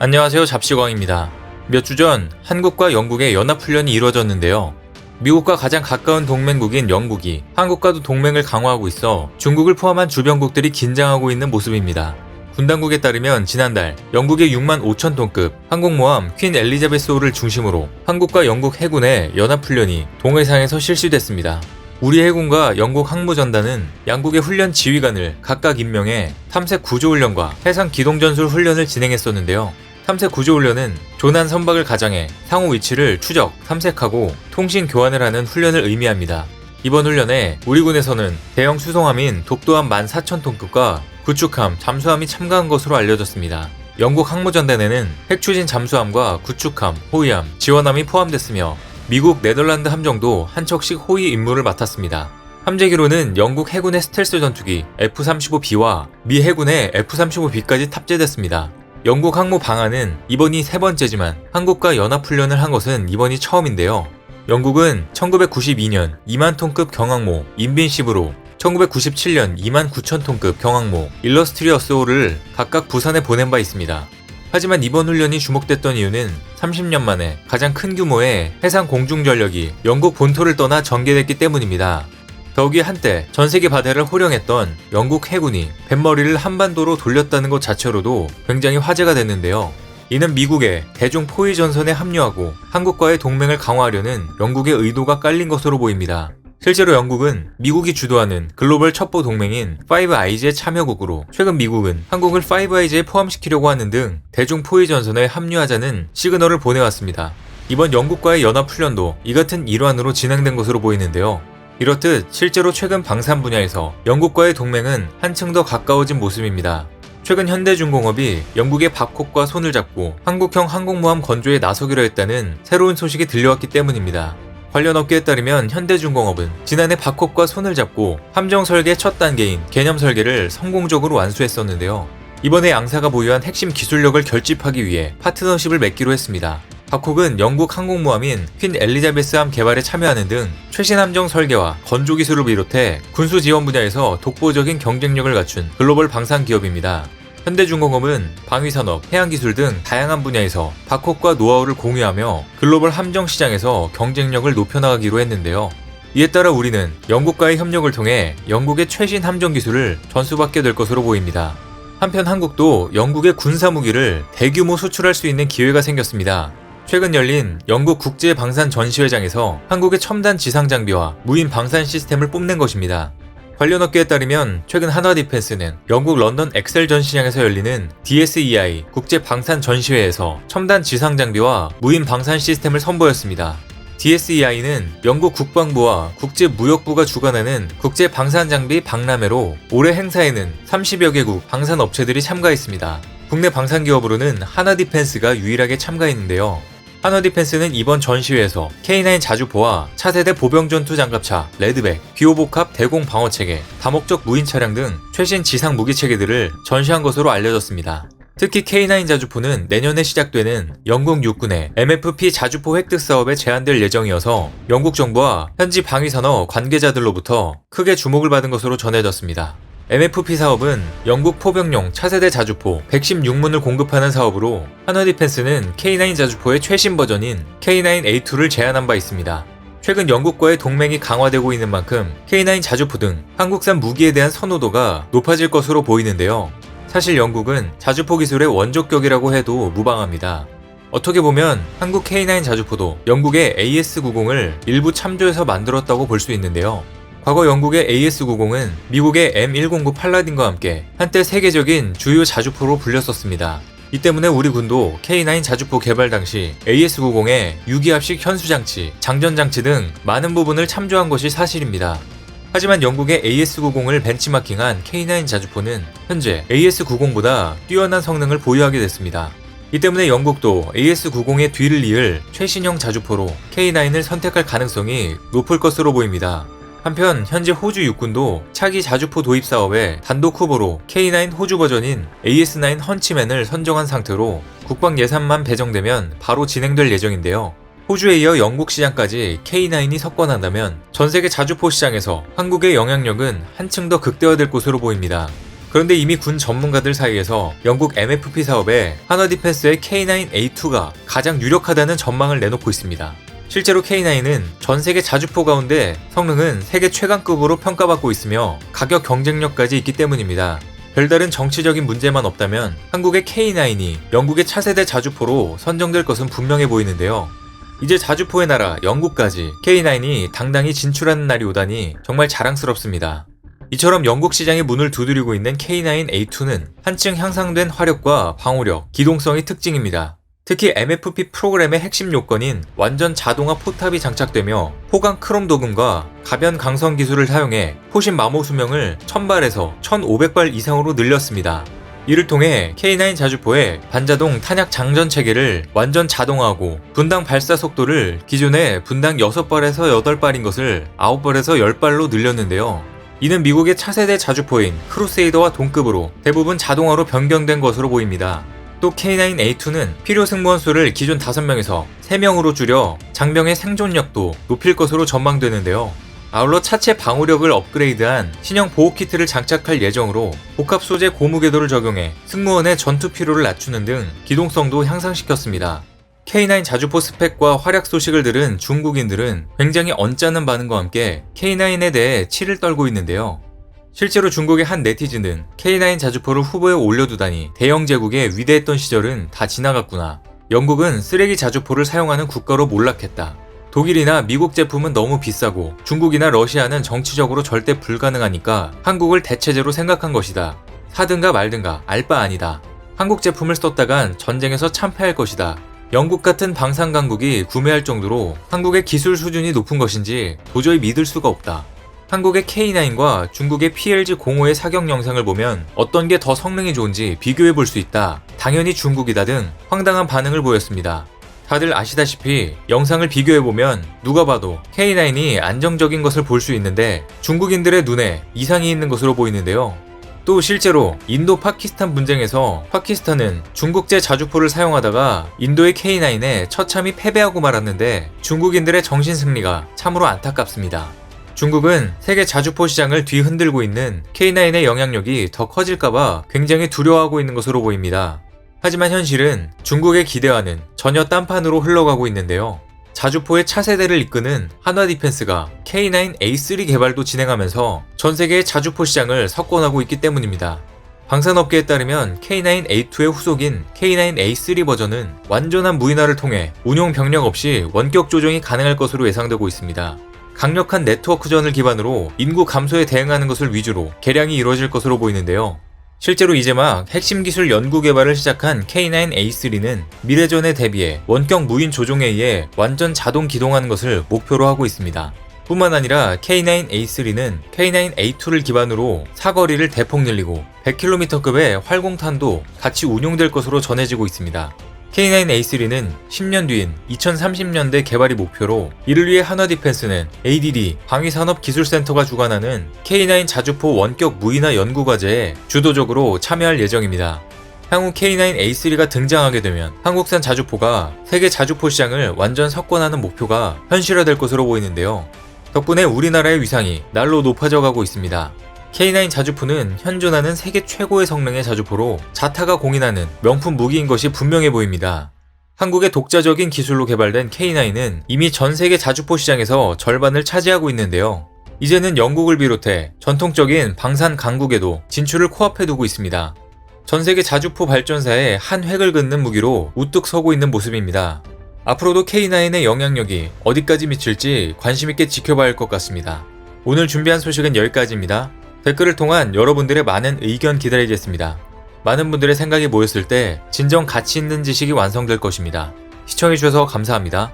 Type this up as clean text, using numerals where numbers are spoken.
안녕하세요, 잡시광입니다. 몇 주 전 한국과 영국의 연합훈련이 이루어졌는데요. 미국과 가장 가까운 동맹국인 영국이 한국과도 동맹을 강화하고 있어 중국을 포함한 주변국들이 긴장하고 있는 모습입니다. 군 당국에 따르면 지난달 영국의 6만 5천 톤급 항공모함 퀸 엘리자베스호를 중심으로 한국과 영국 해군의 연합훈련이 동해상에서 실시됐습니다. 우리 해군과 영국 항모전단은 양국의 훈련 지휘관을 각각 임명해 탐색 구조 훈련과 해상 기동 전술 훈련을 진행했었는데요. 탐색 구조 훈련은 조난 선박을 가장해 상호 위치를 추적, 탐색하고 통신 교환을 하는 훈련을 의미합니다. 이번 훈련에 우리 군에서는 대형 수송함인 독도함 14,000톤급과 구축함, 잠수함이 참가한 것으로 알려졌습니다. 영국 항모전단에는 핵추진 잠수함과 구축함, 호위함, 지원함이 포함됐으며 미국 네덜란드 함정도 한 척씩 호위 임무를 맡았습니다. 함재기로는 영국 해군의 스텔스 전투기 F-35B와 미 해군의 F-35B까지 탑재됐습니다. 영국 항모 방안은 이번이 세 번째지만 한국과 연합훈련을 한 것은 이번이 처음인데요. 영국은 1992년 2만 톤급 경항모 인빈시브로 1997년 2만 9천 톤급 경항모 일러스트리어스호를 각각 부산에 보낸 바 있습니다. 하지만 이번 훈련이 주목됐던 이유는 30년 만에 가장 큰 규모의 해상 공중전력이 영국 본토를 떠나 전개됐기 때문입니다. 더욱이 한때 전세계 바다를 호령했던 영국 해군이 뱃머리를 한반도로 돌렸다는 것 자체로도 굉장히 화제가 됐는데요. 이는 미국의 대중 포위 전선에 합류하고 한국과의 동맹을 강화하려는 영국의 의도가 깔린 것으로 보입니다. 실제로 영국은 미국이 주도하는 글로벌 첩보 동맹인 5IG의 참여국으로 최근 미국은 한국을 5IG에 포함시키려고 하는 등 대중 포위 전선에 합류하자는 시그널을 보내왔습니다. 이번 영국과의 연합훈련도 이 같은 일환으로 진행된 것으로 보이는데요. 이렇듯 실제로 최근 방산 분야에서 영국과의 동맹은 한층 더 가까워진 모습입니다. 최근 현대중공업이 영국의 밥콕과 손을 잡고 한국형 항공모함 건조에 나서기로 했다는 새로운 소식이 들려왔기 때문입니다. 관련 업계에 따르면 현대중공업은 지난해 밥콕과 손을 잡고 함정 설계 첫 단계인 개념 설계를 성공적으로 완수했었는데요. 이번에 양사가 보유한 핵심 기술력을 결집하기 위해 파트너십을 맺기로 했습니다. 밥콕은 영국 항공모함인 퀸 엘리자베스함 개발에 참여하는 등 최신 함정 설계와 건조 기술을 비롯해 군수 지원 분야에서 독보적인 경쟁력을 갖춘 글로벌 방산 기업입니다. 현대중공업은 방위산업, 해양기술 등 다양한 분야에서 밥콕과 노하우를 공유하며 글로벌 함정 시장에서 경쟁력을 높여나가기로 했는데요. 이에 따라 우리는 영국과의 협력을 통해 영국의 최신 함정 기술을 전수받게 될 것으로 보입니다. 한편 한국도 영국의 군사무기를 대규모 수출할 수 있는 기회가 생겼습니다. 최근 열린 영국 국제방산 전시회장에서 한국의 첨단 지상장비와 무인 방산 시스템을 뽐낸 것입니다. 관련 업계에 따르면 최근 한화디펜스는 영국 런던 엑셀 전시장에서 열리는 DSEI 국제방산 전시회에서 첨단 지상장비와 무인 방산 시스템을 선보였습니다. DSEI는 영국 국방부와 국제무역부가 주관하는 국제방산장비 박람회로 올해 행사에는 30여 개국 방산업체들이 참가했습니다. 국내 방산기업으로는 한화디펜스가 유일하게 참가했는데요. 한화디펜스는 이번 전시회에서 K9 자주포와 차세대 보병전투 장갑차, 레드백, 비호복합 대공 방어체계, 다목적 무인 차량 등 최신 지상 무기체계들을 전시한 것으로 알려졌습니다. 특히 K9 자주포는 내년에 시작되는 영국 육군의 MFP 자주포 획득 사업에 제한될 예정이어서 영국 정부와 현지 방위산업 관계자들로부터 크게 주목을 받은 것으로 전해졌습니다. MFP 사업은 영국 포병용 차세대 자주포 116문을 공급하는 사업으로 한화디펜스는 K9 자주포의 최신 버전인 K9A2를 제안한 바 있습니다. 최근 영국과의 동맹이 강화되고 있는 만큼 K9 자주포 등 한국산 무기에 대한 선호도가 높아질 것으로 보이는데요. 사실 영국은 자주포 기술의 원조격이라고 해도 무방합니다. 어떻게 보면 한국 K9 자주포도 영국의 AS90을 일부 참조해서 만들었다고 볼 수 있는데요. 과거 영국의 AS90은 미국의 M109 팔라딘과 함께 한때 세계적인 주요 자주포로 불렸었습니다. 이 때문에 우리 군도 K9 자주포 개발 당시 AS90의 유기압식 현수장치, 장전장치 등 많은 부분을 참조한 것이 사실입니다. 하지만 영국의 AS90을 벤치마킹한 K9 자주포는 현재 AS90보다 뛰어난 성능을 보유하게 됐습니다. 이 때문에 영국도 AS90의 뒤를 이을 최신형 자주포로 K9을 선택할 가능성이 높을 것으로 보입니다. 한편 현재 호주 육군도 차기 자주포 도입 사업에 단독 후보로 K9 호주 버전인 AS9 헌치맨을 선정한 상태로 국방 예산만 배정되면 바로 진행될 예정인데요. 호주에 이어 영국 시장까지 K9이 석권한다면 전세계 자주포 시장에서 한국의 영향력은 한층 더 극대화될 것으로 보입니다. 그런데 이미 군 전문가들 사이에서 영국 MFP 사업에 한화 디펜스의 K9A2가 가장 유력하다는 전망을 내놓고 있습니다. 실제로 K9은 전 세계 자주포 가운데 성능은 세계 최강급으로 평가받고 있으며 가격 경쟁력까지 있기 때문입니다. 별다른 정치적인 문제만 없다면 한국의 K9이 영국의 차세대 자주포로 선정될 것은 분명해 보이는데요. 이제 자주포의 나라 영국까지 K9이 당당히 진출하는 날이 오다니 정말 자랑스럽습니다. 이처럼 영국 시장의 문을 두드리고 있는 K9A2는 한층 향상된 화력과 방호력, 기동성이 특징입니다. 특히 MFP 프로그램의 핵심 요건인 완전 자동화 포탑이 장착되며 호강 크롬 도금과 가변 강성 기술을 사용해 포신 마모 수명을 1000발에서 1500발 이상으로 늘렸습니다. 이를 통해 K9 자주포의 반자동 탄약 장전 체계를 완전 자동화하고 분당 발사 속도를 기존의 분당 6발에서 8발인 것을 9발에서 10발로 늘렸는데요. 이는 미국의 차세대 자주포인 크루세이더와 동급으로 대부분 자동화로 변경된 것으로 보입니다. 또 K9A2는 필요 승무원 수를 기존 5명에서 3명으로 줄여 장병의 생존력도 높일 것으로 전망되는데요. 아울러 차체 방호력을 업그레이드한 신형 보호 키트를 장착할 예정으로 복합 소재 고무 궤도를 적용해 승무원의 전투 피로를 낮추는 등 기동성도 향상시켰습니다. K9 자주포 스펙과 활약 소식을 들은 중국인들은 굉장히 언짢은 반응과 함께 K9에 대해 치를 떨고 있는데요. 실제로 중국의 한 네티즌은 K9 자주포를 후보에 올려두다니 대영 제국의 위대했던 시절은 다 지나갔구나. 영국은 쓰레기 자주포를 사용하는 국가로 몰락했다. 독일이나 미국 제품은 너무 비싸고 중국이나 러시아는 정치적으로 절대 불가능하니까 한국을 대체제로 생각한 것이다. 사든가 말든가 알 바 아니다. 한국 제품을 썼다간 전쟁에서 참패할 것이다. 영국 같은 방산 강국이 구매할 정도로 한국의 기술 수준이 높은 것인지 도저히 믿을 수가 없다. 한국의 K9과 중국의 PLG-05의 사격 영상을 보면 어떤 게 더 성능이 좋은지 비교해 볼 수 있다. 당연히 중국이다 등 황당한 반응을 보였습니다. 다들 아시다시피 영상을 비교해보면 누가 봐도 K9이 안정적인 것을 볼 수 있는데 중국인들의 눈에 이상이 있는 것으로 보이는데요. 또 실제로 인도 파키스탄 분쟁에서 파키스탄은 중국제 자주포를 사용하다가 인도의 K9에 처참히 패배하고 말았는데 중국인들의 정신승리가 참으로 안타깝습니다. 중국은 세계 자주포 시장을 뒤흔들고 있는 K9의 영향력이 더 커질까봐 굉장히 두려워하고 있는 것으로 보입니다. 하지만 현실은 중국의 기대와는 전혀 딴판으로 흘러가고 있는데요. 자주포의 차세대를 이끄는 한화 디펜스가 K9A3 개발도 진행하면서 전 세계의 자주포 시장을 석권하고 있기 때문입니다. 방산업계에 따르면 K9A2의 후속인 K9A3 버전은 완전한 무인화를 통해 운용 병력 없이 원격 조정이 가능할 것으로 예상되고 있습니다. 강력한 네트워크전을 기반으로 인구 감소에 대응하는 것을 위주로 개량이 이루어질 것으로 보이는데요. 실제로 이제 막 핵심 기술 연구 개발을 시작한 K9A3는 미래전에 대비해 원격 무인 조종에 의해 완전 자동 기동하는 것을 목표로 하고 있습니다. 뿐만 아니라 K9A3는 K9A2를 기반으로 사거리를 대폭 늘리고 100km급의 활공탄도 같이 운용될 것으로 전해지고 있습니다. K9A3는 10년 뒤인 2030년대 개발이 목표로 이를 위해 한화 디펜스는 ADD 방위산업기술센터가 주관하는 K9 자주포 원격 무인화 연구과제에 주도적으로 참여할 예정입니다. 향후 K9A3가 등장하게 되면 한국산 자주포가 세계 자주포 시장을 완전 석권하는 목표가 현실화될 것으로 보이는데요. 덕분에 우리나라의 위상이 날로 높아져 가고 있습니다. K9 자주포는 현존하는 세계 최고의 성능의 자주포로 자타가 공인하는 명품 무기인 것이 분명해 보입니다. 한국의 독자적인 기술로 개발된 K9은 이미 전 세계 자주포 시장에서 절반을 차지하고 있는데요. 이제는 영국을 비롯해 전통적인 방산 강국에도 진출을 코앞에 두고 있습니다. 전 세계 자주포 발전사의 한 획을 긋는 무기로 우뚝 서고 있는 모습입니다. 앞으로도 K9의 영향력이 어디까지 미칠지 관심있게 지켜봐야 할 것 같습니다. 오늘 준비한 소식은 여기까지입니다. 댓글을 통한 여러분들의 많은 의견 기다리겠습니다. 많은 분들의 생각이 모였을 때 진정 가치 있는 지식이 완성될 것입니다. 시청해주셔서 감사합니다.